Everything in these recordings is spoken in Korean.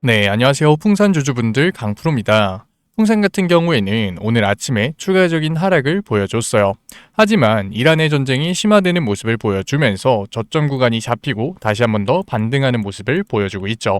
네, 안녕하세요. 풍산 주주분들 강프로입니다. 풍산 같은 경우에는 오늘 아침에 추가적인 하락을 보여줬어요. 하지만 이란의 전쟁이 심화되는 모습을 보여주면서 저점 구간이 잡히고 다시 한 번 더 반등하는 모습을 보여주고 있죠.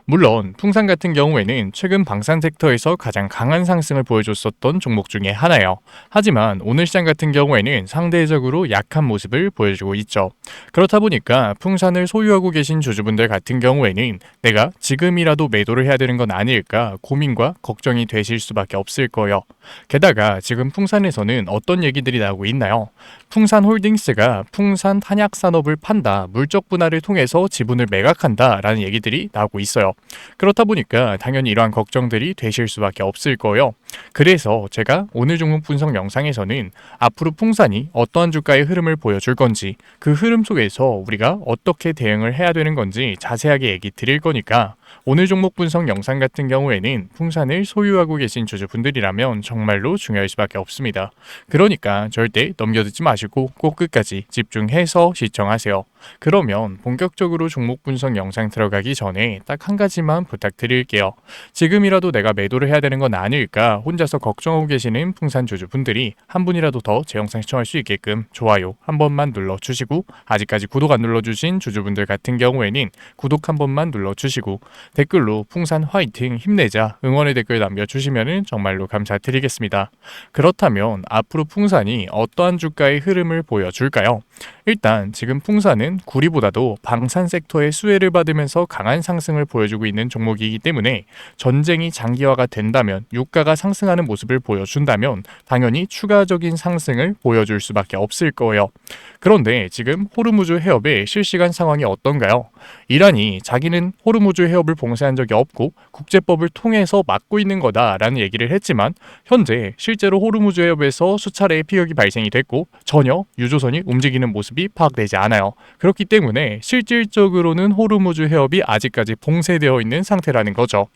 물론 풍산 같은 경우에는 최근 방산 섹터에서 가장 강한 상승을 보여줬었던 종목 중에 하나예요. 하지만 오늘 시장 같은 경우에는 상대적으로 약한 모습을 보여주고 있죠. 그렇다 보니까 풍산을 소유하고 계신 주주분들 같은 경우에는 내가 지금이라도 매도를 해야 되는 건 아닐까 고민과 걱정이 되실 수밖에 없을 거예요. 게다가 지금 풍산에서는 어떤 얘기들이 나오고 있나요? 풍산홀딩스가 풍산 탄약 산업을 판다, 물적 분할을 통해서 지분을 매각한다 라는 얘기들이 나오고 있어요. 그렇다 보니까 당연히 이러한 걱정들이 되실 수밖에 없을 거예요. 그래서 제가 오늘 종목 분석 영상에서는 앞으로 풍산이 어떠한 주가의 흐름을 보여줄 건지, 그 흐름 속에서 우리가 어떻게 대응을 해야 되는 건지 자세하게 얘기 드릴 거니까 오늘 종목 분석 영상 같은 경우에는 풍산을 소유하고 계신 주주분들이라면 정말로 중요할 수밖에 없습니다. 그러니까 절대 넘겨듣지 마시고 꼭 끝까지 집중해서 시청하세요. 그러면 본격적으로 종목 분석 영상 들어가기 전에 딱 한 가지만 부탁드릴게요. 지금이라도 내가 매도를 해야 되는 건 아닐까 혼자서 걱정하고 계시는 풍산 주주분들이 한 분이라도 더 제 영상 시청할 수 있게끔 좋아요 한 번만 눌러주시고, 아직까지 구독 안 눌러주신 주주분들 같은 경우에는 구독 한 번만 눌러주시고 댓글로 풍산 화이팅 힘내자 응원의 댓글 남겨주시면 정말로 감사드리겠습니다. 그렇다면 앞으로 풍산이 어떠한 주가의 흐름을 보여줄까요? 일단 지금 풍산은 구리보다도 방산 섹터의 수혜를 받으면서 강한 상승을 보여주고 있는 종목이기 때문에 전쟁이 장기화가 된다면, 유가가 상승하는 모습을 보여준다면 당연히 추가적인 상승을 보여줄 수밖에 없을 거예요. 그런데 지금 호르무즈 해협의 실시간 상황이 어떤가요? 이란이 자기는 호르무즈 해협을 봉쇄한 적이 없고 국제법을 통해서 막고 있는 거다라는 얘기를 했지만, 현재 실제로 호르무즈 해협에서 수차례의 피격이 발생이 됐고 전혀 유조선이 움직이는 모습이 파악되지 않아요. 그렇기 때문에 실질적으로는 호르무즈 해협이 아직까지 봉쇄되어 있는 상태라는 거죠.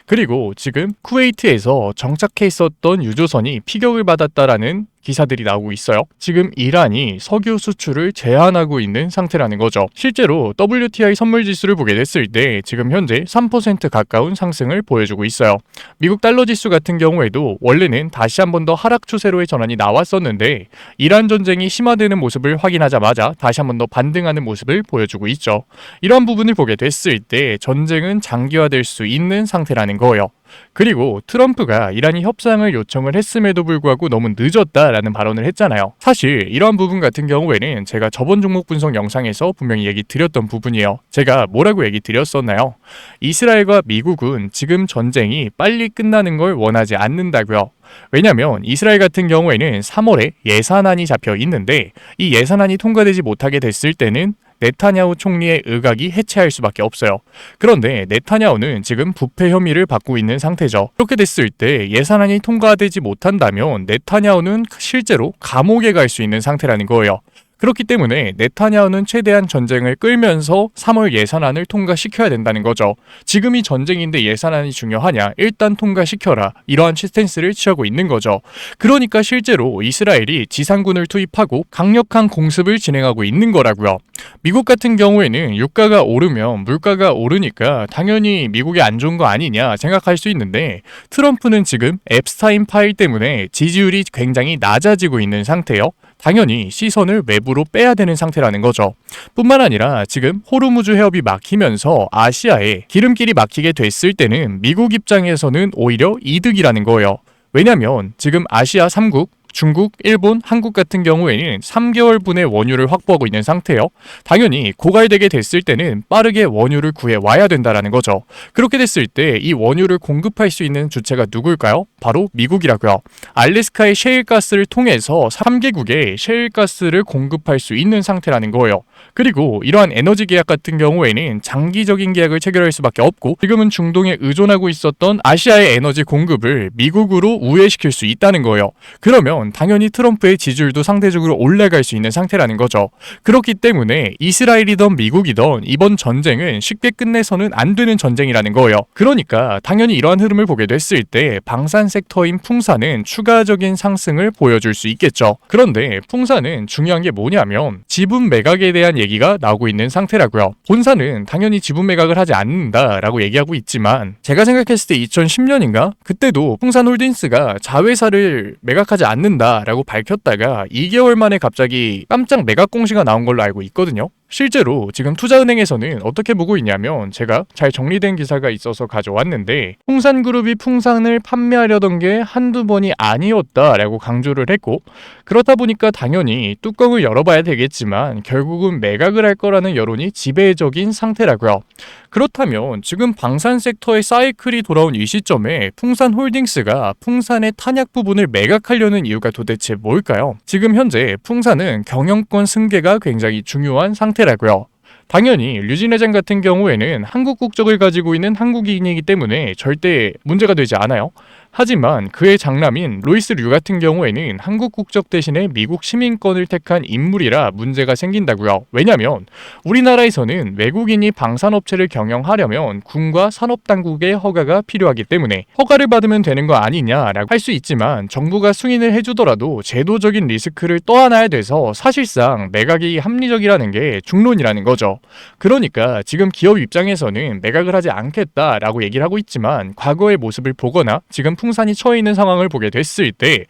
그리고 지금 쿠웨이트에서 정착해 있었던 유조선이 피격을 받았다라는 기사들이 나오고 있어요. 지금 이란이 석유 수출을 제한하고 있는 상태라는 거죠. 실제로 WTI 선물 지수를 보게 됐을 때 지금 현재 3% 가까운 상승을 보여주고 있어요. 미국 달러 지수 같은 경우에도 원래는 다시 한 번 더 하락 추세로의 전환이 나왔었는데 이란 전쟁이 심화되는 모습을 확인하자마자 다시 한 번 더 반등하는 모습을 보여주고 있죠. 이런 부분을 보게 됐을 때 전쟁은 장기화될 수 있는 상태라는 거예요. 그리고 트럼프가 이란이 협상을 요청을 했음에도 불구하고 너무 늦었다라는 발언을 했잖아요. 사실 이러한 부분 같은 경우에는 제가 저번 종목 분석 영상에서 분명히 얘기 드렸던 부분이에요. 제가 뭐라고 얘기 드렸었나요? 이스라엘과 미국은 지금 전쟁이 빨리 끝나는 걸 원하지 않는다고요. 왜냐면 이스라엘 같은 경우에는 3월에 예산안이 잡혀 있는데 이 예산안이 통과되지 못하게 됐을 때는 네타냐후 총리의 의각이 해체할 수밖에 없어요. 그런데 네타냐후는 지금 부패 혐의를 받고 있는 상태죠. 그렇게 됐을 때 예산안이 통과되지 못한다면 네타냐후는 실제로 감옥에 갈 수 있는 상태라는 거예요. 그렇기 때문에 네타냐후는 최대한 전쟁을 끌면서 3월 예산안을 통과시켜야 된다는 거죠. 지금이 전쟁인데 예산안이 중요하냐? 일단 통과시켜라. 이러한 스탠스를 취하고 있는 거죠. 그러니까 실제로 이스라엘이 지상군을 투입하고 강력한 공습을 진행하고 있는 거라고요. 미국 같은 경우에는 유가가 오르면 물가가 오르니까 당연히 미국이 안 좋은 거 아니냐 생각할 수 있는데, 트럼프는 지금 앱스타인 파일 때문에 지지율이 굉장히 낮아지고 있는 상태예요. 당연히 시선을 외부로 빼야 되는 상태라는 거죠. 뿐만 아니라 지금 호르무즈 해협이 막히면서 아시아에 기름길이 막히게 됐을 때는 미국 입장에서는 오히려 이득이라는 거예요. 왜냐면 지금 아시아 3국 중국, 일본, 한국 같은 경우에는 3개월분의 원유를 확보하고 있는 상태예요. 당연히 고갈되게 됐을 때는 빠르게 원유를 구해 와야 된다라는 거죠. 그렇게 됐을 때 이 원유를 공급할 수 있는 주체가 누굴까요? 바로 미국이라고요. 알래스카의 셰일가스를 통해서 3개국에 셰일가스를 공급할 수 있는 상태라는 거예요. 그리고 이러한 에너지 계약 같은 경우에는 장기적인 계약을 체결할 수밖에 없고, 지금은 중동에 의존하고 있었던 아시아의 에너지 공급을 미국으로 우회시킬 수 있다는 거예요. 그러면 된다면 당연히 트럼프의 지지율도 상대적으로 올라갈 수 있는 상태라는 거죠. 그렇기 때문에 이스라엘이든 미국이든 이번 전쟁은 쉽게 끝내서는 안 되는 전쟁이라는 거예요. 그러니까 당연히 이러한 흐름을 보게 됐을 때 방산 섹터인 풍산은 추가적인 상승을 보여줄 수 있겠죠. 그런데 풍산은 중요한 게 뭐냐면 지분 매각에 대한 얘기가 나오고 있는 상태라고요. 본사는 당연히 지분 매각을 하지 않는다라고 얘기하고 있지만 제가 생각했을 때 2010년인가? 그때도 풍산홀딩스가 자회사를 매각하지 않는다라고 밝혔다가 2개월 만에 갑자기 깜짝 매각 공시가 나온 걸로 알고 있거든요. 실제로 지금 투자은행에서는 어떻게 보고 있냐면 제가 잘 정리된 기사가 있어서 가져왔는데 풍산그룹이 풍산을 판매하려던 게 한두 번이 아니었다라고 강조를 했고 그렇다 보니까 당연히 뚜껑을 열어봐야 되겠지만 결국은 매각을 할 거라는 여론이 지배적인 상태라고요. 그렇다면 지금 방산 섹터의 사이클이 돌아온 이 시점에 풍산홀딩스가 풍산의 탄약 부분을 매각하려는 이유가 도대체 뭘까요? 지금 현재 풍산은 경영권 승계가 굉장히 중요한 상태라고요. 당연히 류진 회장 같은 경우에는 한국 국적을 가지고 있는 한국인이기 때문에 절대 문제가 되지 않아요. 하지만 그의 장남인 로이스 류 같은 경우에는 한국 국적 대신에 미국 시민권을 택한 인물이라 문제가 생긴다고요. 왜냐면 우리나라에서는 외국인이 방산업체를 경영하려면 군과 산업당국의 허가가 필요하기 때문에 허가를 받으면 되는 거 아니냐라고 할 수 있지만 정부가 승인을 해주더라도 제도적인 리스크를 떠안아야 돼서 사실상 매각이 합리적이라는 게 중론이라는 거죠. 그러니까 지금 기업 입장에서는 매각을 하지 않겠다라고 얘기를 하고 있지만 과거의 모습을 보거나 지금 풍산이 처해 있는 상황을 보게 됐을 때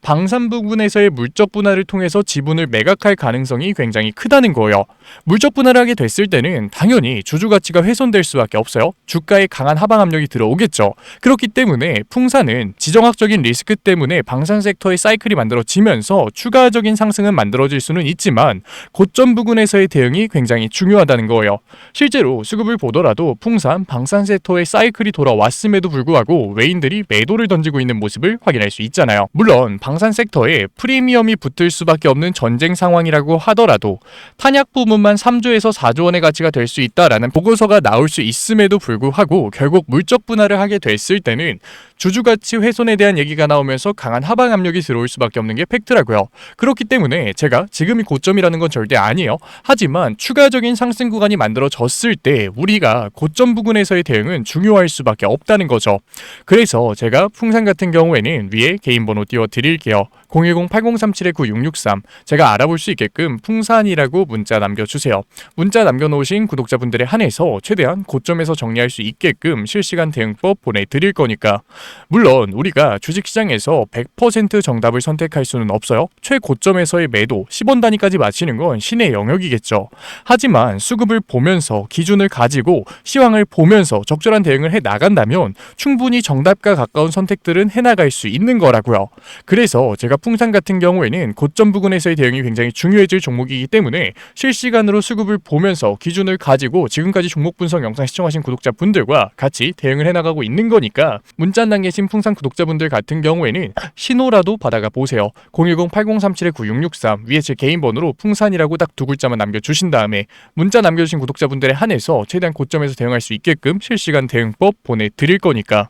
방산 부분에서의 물적 분할을 통해서 지분을 매각할 가능성이 굉장히 크다는 거예요. 물적 분할을 하게 됐을 때는 당연히 주주 가치가 훼손될 수밖에 없어요. 주가에 강한 하방 압력이 들어오겠죠. 그렇기 때문에 풍산은 지정학적인 리스크 때문에 방산 섹터의 사이클이 만들어지면서 추가적인 상승은 만들어질 수는 있지만 고점 부근에서의 대응이 굉장히 중요하다는 거예요. 실제로 수급을 보더라도 풍산, 방산 섹터의 사이클이 돌아왔음에도 불구하고 외인들이 매도를 던지고 있는 모습을 확인할 수 있잖아요. 물론 방산 섹터에 프리미엄이 붙을 수밖에 없는 전쟁 상황이라고 하더라도 탄약 부분만 3조에서 4조 원의 가치가 될 수 있다라는 보고서가 나올 수 있음에도 불구하고 결국 물적 분할을 하게 됐을 때는 주주 가치 훼손에 대한 얘기가 나오면서 강한 하방 압력이 들어올 수밖에 없는 게 팩트라고요. 그렇기 때문에 제가 지금이 고점이라는 건 절대 아니에요. 하지만 추가적인 상승 구간이 만들어졌을 때 우리가 고점 부근에서의 대응은 중요할 수밖에 없다는 거죠. 그래서 제가 풍산 같은 경우에는 위에 개인 번호 띄워드릴게요. 010-8037-9663 제가 알아볼 수 있게끔 풍산이라고 문자 남겨주세요. 문자 남겨놓으신 구독자분들에 한해서 최대한 고점에서 정리할 수 있게끔 실시간 대응법 보내드릴 거니까 물론 우리가 주식시장에서 100% 정답을 선택할 수는 없어요. 최고점에서의 매도 10원 단위까지 맞히는 건 신의 영역이겠죠. 하지만 수급을 보면서 기준을 가지고 시황을 보면서 적절한 대응을 해나간다면 충분히 정답과 가까운 선택들은 해나갈 수 있는 거라고요. 그래서 제가 풍산 같은 경우에는 고점 부근에서의 대응이 굉장히 중요해질 종목이기 때문에 실시간으로 수급을 보면서 기준을 가지고 지금까지 종목 분석 영상 시청하신 구독자분들과 같이 대응을 해나가고 있는 거니까 문자 남기신 풍산 구독자분들 같은 경우에는 신호라도 받아가 보세요. 010-8037-9663 위에 제 개인 번호로 풍산이라고 딱 두 글자만 남겨주신 다음에 문자 남겨주신 구독자분들에 한해서 최대한 고점에서 대응할 수 있게끔 실시간 대응법 보내드릴 거니까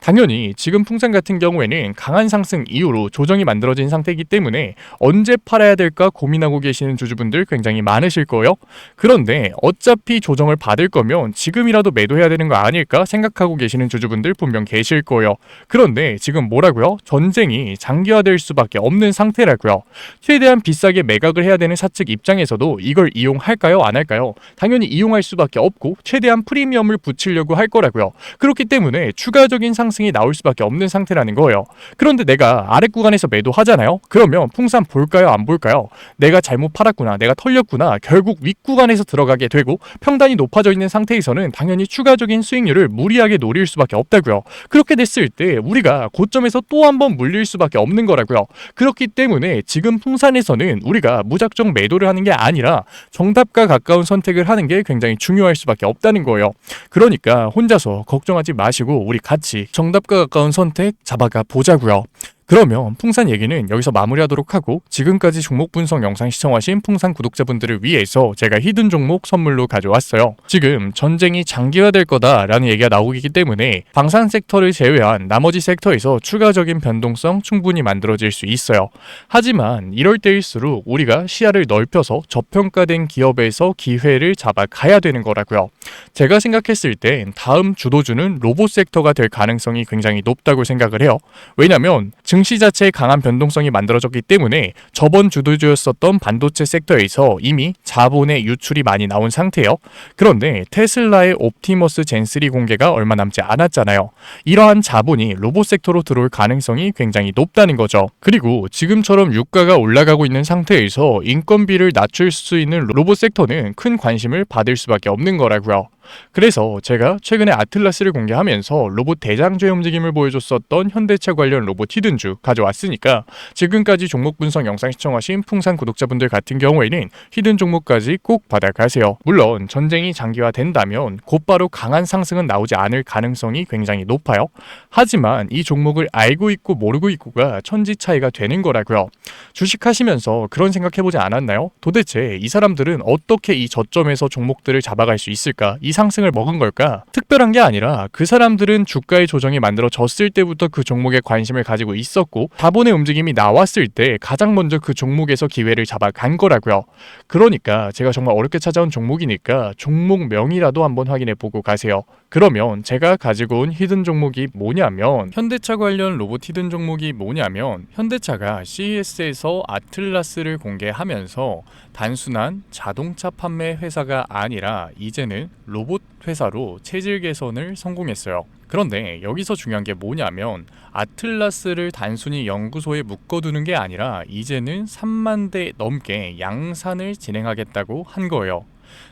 당연히 지금 풍산 같은 경우에는 강한 상승 이후로 조정이 만들어진 상태이기 때문에 언제 팔아야 될까 고민하고 계시는 주주분들 굉장히 많으실 거예요. 그런데 어차피 조정을 받을 거면 지금이라도 매도해야 되는 거 아닐까 생각하고 계시는 주주분들 분명 계실 거예요. 그런데 지금 뭐라고요? 전쟁이 장기화될 수밖에 없는 상태라고요. 최대한 비싸게 매각을 해야 되는 사측 입장에서도 이걸 이용할까요? 안 할까요? 당연히 이용할 수밖에 없고 최대한 프리미엄을 붙이려고 할 거라고요. 그렇기 때문에 추가적인 상승이 나올 수밖에 없는 상태라는 거예요. 그런데 내가 아래 구간에서 매도하잖아요. 그러면 풍산 볼까요? 안 볼까요? 내가 잘못 팔았구나. 내가 털렸구나. 결국 윗구간에서 들어가게 되고 평단이 높아져 있는 상태에서는 당연히 추가적인 수익률을 무리하게 노릴 수밖에 없다고요. 그렇게 됐을 때 우리가 고점에서 또 한 번 물릴 수밖에 없는 거라고요. 그렇기 때문에 지금 풍산에서는 우리가 무작정 매도를 하는 게 아니라 정답과 가까운 선택을 하는 게 굉장히 중요할 수밖에 없다는 거예요. 그러니까 혼자서 걱정하지 마시고 우리 같이 정답과 가까운 선택 잡아가 보자고요. 그러면 풍산 얘기는 여기서 마무리하도록 하고, 지금까지 종목 분석 영상 시청하신 풍산 구독자분들을 위해서 제가 히든 종목 선물로 가져왔어요. 지금 전쟁이 장기화될 거다라는 얘기가 나오기 때문에 방산 섹터를 제외한 나머지 섹터에서 추가적인 변동성 충분히 만들어질 수 있어요. 하지만 이럴 때일수록 우리가 시야를 넓혀서 저평가된 기업에서 기회를 잡아가야 되는 거라고요. 제가 생각했을 땐 다음 주도주는 로봇 섹터가 될 가능성이 굉장히 높다고 생각을 해요. 왜냐면 증시 자체에 강한 변동성이 만들어졌기 때문에 저번 주도주였었던 반도체 섹터에서 이미 자본의 유출이 많이 나온 상태예요. 그런데 테슬라의 옵티머스 젠3 공개가 얼마 남지 않았잖아요. 이러한 자본이 로봇 섹터로 들어올 가능성이 굉장히 높다는 거죠. 그리고 지금처럼 유가가 올라가고 있는 상태에서 인건비를 낮출 수 있는 로봇 섹터는 큰 관심을 받을 수밖에 없는 거라고요. 그래서 제가 최근에 아틀라스를 공개하면서 로봇 대장주의 움직임을 보여줬었던 현대차 관련 로봇 히든주 가져왔으니까 지금까지 종목 분석 영상 시청하신 풍산 구독자분들 같은 경우에는 히든 종목까지 꼭 받아가세요. 물론 전쟁이 장기화된다면 곧바로 강한 상승은 나오지 않을 가능성이 굉장히 높아요. 하지만 이 종목을 알고 있고 모르고 있고가 천지 차이가 되는 거라고요. 주식하시면서 그런 생각해보지 않았나요? 도대체 이 사람들은 어떻게 이 저점에서 종목들을 잡아갈 수 있을까? 이 상승을 먹은 걸까? 특별한 게 아니라 그 사람들은 주가의 조정이 만들어졌을 때부터 그 종목에 관심을 가지고 있었고 자본의 움직임이 나왔을 때 가장 먼저 그 종목에서 기회를 잡아간 거라고요. 그러니까 제가 정말 어렵게 찾아온 종목이니까 종목명이라도 한번 확인해보고 가세요. 그러면 제가 가지고 온 히든 종목이 뭐냐면, 현대차 관련 로봇 히든 종목이 뭐냐면, 현대차가 CES에서 아틀라스를 공개하면서 단순한 자동차 판매 회사가 아니라 이제는 로봇 회사로 체질 개선을 성공했어요. 그런데 여기서 중요한 게 뭐냐면, 아틀라스를 단순히 연구소에 묶어두는 게 아니라 이제는 3만 대 넘게 양산을 진행하겠다고 한 거예요.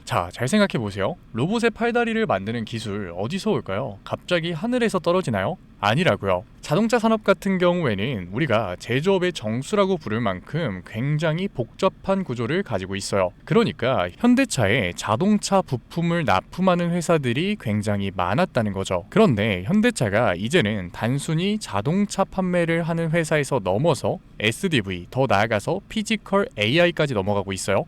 자, 잘 생각해보세요. 로봇의 팔다리를 만드는 기술 어디서 올까요? 갑자기 하늘에서 떨어지나요? 아니라고요. 자동차 산업 같은 경우에는 우리가 제조업의 정수라고 부를 만큼 굉장히 복잡한 구조를 가지고 있어요. 그러니까 현대차에 자동차 부품을 납품하는 회사들이 굉장히 많았다는 거죠. 그런데 현대차가 이제는 단순히 자동차 판매를 하는 회사에서 넘어서 SDV, 더 나아가서 피지컬 AI까지 넘어가고 있어요.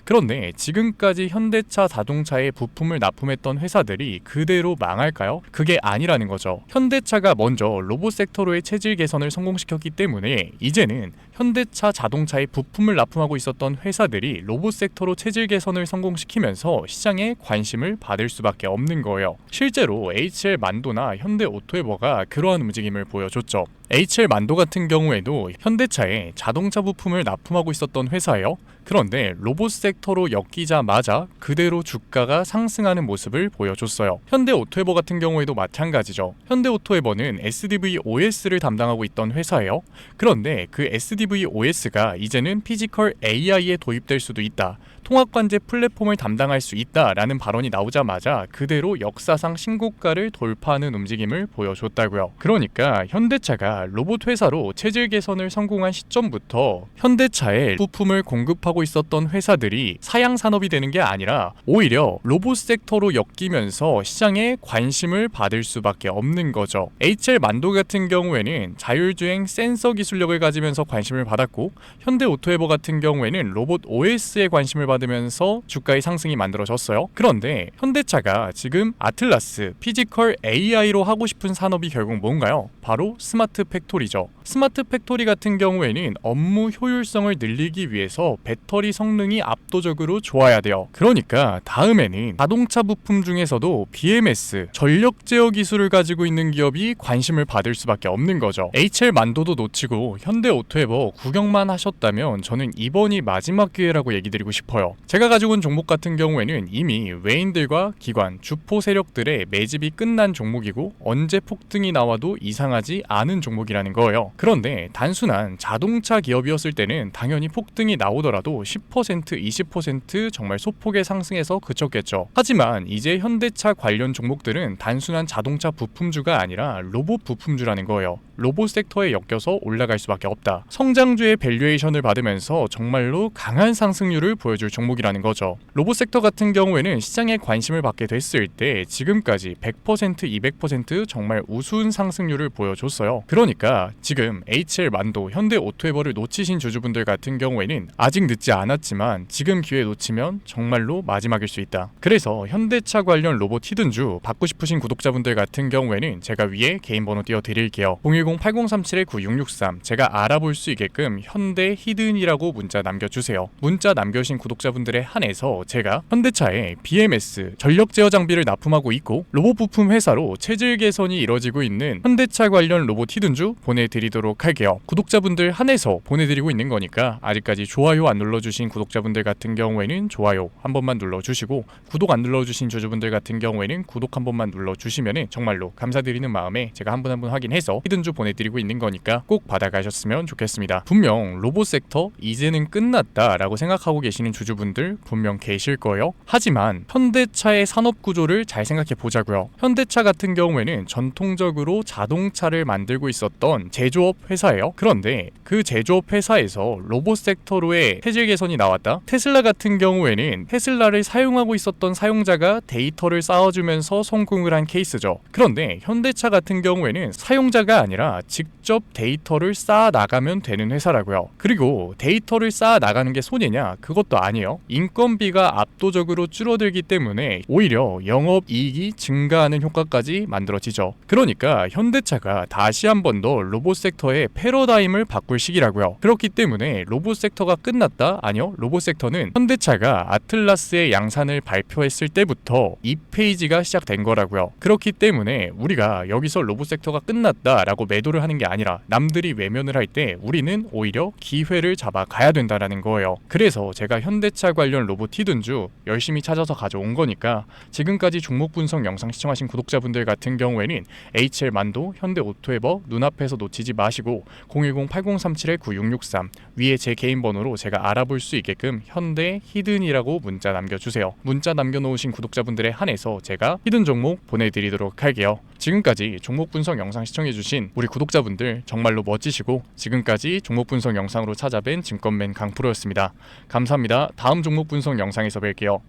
그런데 지금까지 현대차 자동차에 부품을 납품했던 회사들이 그대로 망할까요? 그게 아니라는 거죠. 현대차가 먼저 로봇 섹터로의 체질 개선을 성공시켰기 때문에 이제는 현대차 자동차에 부품을 납품하고 있었던 회사들이 로봇 섹터로 체질 개선을 성공시키면서 시장에 관심을 받을 수밖에 없는 거예요. 실제로 HL 만도나 현대 오토웨버가 그러한 움직임을 보여줬죠. HL 만도 같은 경우에도 현대차에 자동차 부품을 납품하고 있었던 회사예요. 그런데 로봇 섹터로 엮이자마자 그대로 주가가 상승하는 모습을 보여줬어요. 현대 오토웨버 같은 경우에도 마찬가지죠. 현대 오토웨버는 SDV OS를 담당하고 있던 회사예요. 그런데 그 SDV OS가 이제는 피지컬 AI에 도입될 수도 있다, 통합관제 플랫폼을 담당할 수 있다라는 발언이 나오자마자 그대로 역사상 신고가를 돌파하는 움직임을 보여줬다고요. 그러니까 현대차가 로봇 회사로 체질 개선을 성공한 시점부터 현대차에 부품을 공급하고 있었던 회사들이 사양 산업이 되는 게 아니라 오히려 로봇 섹터로 엮이면서 시장에 관심을 받을 수밖에 없는 거죠. HL 만도 같은 경우에는 자율주행 센서 기술력을 가지면서 관심을 받았고, 현대 오토웨버 같은 경우에는 로봇 OS에 관심을 받으면서 주가의 상승이 만들어졌어요. 그런데 현대차가 지금 아틀라스, 피지컬 AI로 하고 싶은 산업이 결국 뭔가요? 바로 스마트 팩토리죠. 스마트 팩토리 같은 경우에는 업무 효율성을 늘리기 위해서 배터리 성능이 압도적으로 좋아야 돼요. 그러니까 다음에는 자동차 부품 중에서도 BMS, 전력 제어 기술을 가지고 있는 기업이 관심을 받을 수밖에 없는 거죠. HL 만도도 놓치고 현대 오토웨버 구경만 하셨다면 저는 이번이 마지막 기회라고 얘기 드리고 싶어요. 제가 가지고 온 종목 같은 경우에는 이미 외인들과 기관, 주포 세력들의 매집이 끝난 종목이고 언제 폭등이 나와도 이상하지 않은 종목이라는 거예요. 그런데 단순한 자동차 기업이었을 때는 당연히 폭등이 나오더라도 해도 10%, 20% 정말 소폭의 상승에서 그쳤겠죠. 하지만 이제 현대차 관련 종목들은 단순한 자동차 부품주가 아니라 로봇 부품주라는 거예요. 로봇 섹터에 엮여서 올라갈 수밖에 없다. 성장주의 밸류에이션을 받으면서 정말로 강한 상승률을 보여줄 종목이라는 거죠. 로봇 섹터 같은 경우에는 시장에 관심을 받게 됐을 때 지금까지 100%, 200% 정말 우수한 상승률을 보여줬어요. 그러니까 지금 HL만도, 현대오토에버를 놓치신 주주분들 같은 경우에는 아직 늦지 않았지만 지금 기회 놓치면 정말로 마지막일 수 있다. 그래서 현대차 관련 로봇 히든주 받고 싶으신 구독자분들 같은 경우에는 제가 위에 개인 번호 띄워드릴게요. 010-8037-9663 제가 알아볼 수 있게끔 현대 히든이라고 문자 남겨주세요. 문자 남겨주신 구독자분들에 한해서 제가 현대차에 BMS 전력 제어 장비를 납품하고 있고 로봇 부품 회사로 체질 개선이 이뤄지고 있는 현대차 관련 로봇 히든주 보내드리도록 할게요. 구독자분들 한해서 보내드리고 있는 거니까 아직까지 좋아요 안 눌러주신 구독자분들 같은 경우에는 좋아요 한 번만 눌러주시고 구독 안 눌러주신 주주분들 같은 경우에는 구독 한 번만 눌러주시면 정말로 감사드리는 마음에 제가 한 분 한 분 확인해서 히든주 보내드리고 있는 거니까 꼭 받아가셨으면 좋겠습니다. 분명 로봇 섹터 이제는 끝났다 라고 생각하고 계시는 주주분들 분명 계실 거예요. 하지만 현대차의 산업 구조를 잘 생각해 보자고요. 현대차 같은 경우에는 전통적으로 자동차를 만들고 있었던 제조업 회사예요. 그런데 그 제조업 회사에서 로봇 섹터로의 체질 개선이 나왔다. 테슬라 같은 경우에는 테슬라를 사용하고 있었던 사용자가 데이터를 쌓아주면서 성공을 한 케이스죠. 그런데 현대차 같은 경우에는 사용자가 아니라 직접 데이터를 쌓아 나가면 되는 회사라고요. 그리고 데이터를 쌓아 나가는 게 손해냐? 그것도 아니에요. 인건비가 압도적으로 줄어들기 때문에 오히려 영업이익이 증가하는 효과까지 만들어지죠. 그러니까 현대차가 다시 한 번 더 로봇 섹터의 패러다임을 바꿀 시기라고요. 그렇기 때문에 로봇 섹터가 끝났다? 아니요. 로봇 섹터는 현대차가 아틀라스의 양산을 발표했을 때부터 2페이지가 시작된 거라고요. 그렇기 때문에 우리가 여기서 로봇 섹터가 끝났다라고 매도를 하는 게 아니라 남들이 외면을 할 때 우리는 오히려 기회를 잡아가야 된다라는 거예요. 그래서 제가 현대차 관련 로봇 히든주 열심히 찾아서 가져온 거니까 지금까지 종목 분석 영상 시청하신 구독자분들 같은 경우에는 HL만도, 현대오토에버 눈앞에서 놓치지 마시고 010-8037-9663 위에 제 개인 번호로 제가 알아볼 수 있게끔 현대 히든이라고 문자 남겨주세요. 문자 남겨놓으신 구독자분들에 한해서 제가 히든 종목 보내드리도록 할게요. 지금까지 종목 분석 영상 시청해주신 우리 구독자분들 정말로 멋지시고 지금까지 종목 분석 영상으로 찾아뵌 증권맨 강프로였습니다. 감사합니다. 다음 종목 분석 영상에서 뵐게요.